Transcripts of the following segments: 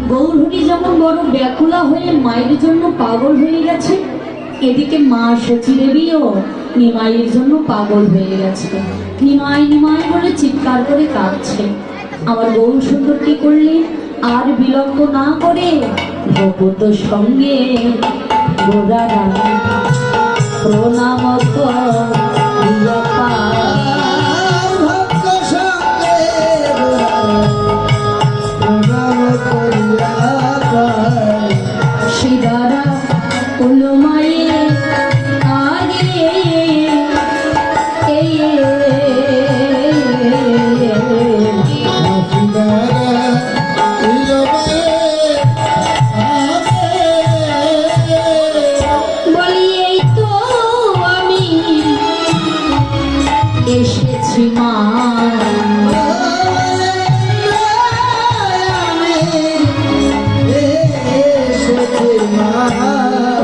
গৌরহরি যেমন বড় ব্যাকুলা হয়ে মায়ের জন্য পাগল হয়ে গেছে, এদিকে মা সচী দেবীও নিমাইয়ের জন্য পাগল হয়ে গেছে। নিমাই নিমাই বলে চিৎকার করে কাঁদছে। আমার গৌর সুন্দর কি করলেন, আর বিলম্ব না করে ভগত সঙ্গে প্রণাম শিদারা উলো মায়ে আগে বলি এই তো আমি এসেছি মা,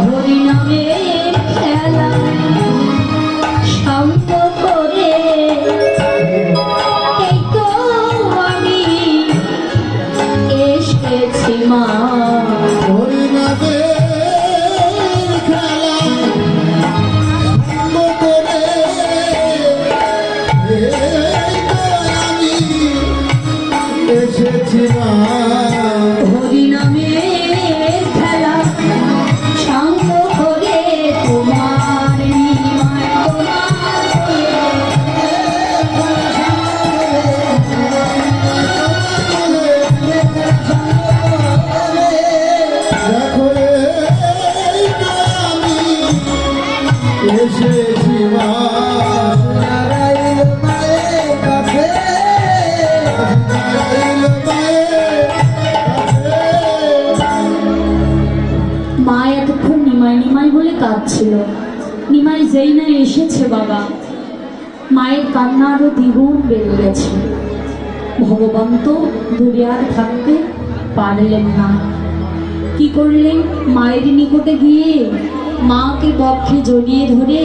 হরিনামের খেলা শান্ত করে এই তো আমি এসেছি মা। হরিনামের খেলা শান্ত করে আমি এসেছি মা। হরিনামের খেলা শান্ত করে তোমার নিমাই দেখো রে আমি এসেছি মা। মা এতক্ষণ নিমাই নিমাই বলে কাঁদছিল। নিমাই যেই না এসেছে বাবা, মায়ের কান্না আরো দ্বিগুণ বেড়ে গেছে। ভগবান তো দূরে আর থাকতে পারলেন না। কি করলেন, মায়ের নিকটে গিয়ে মাকে বক্ষে জড়িয়ে ধরে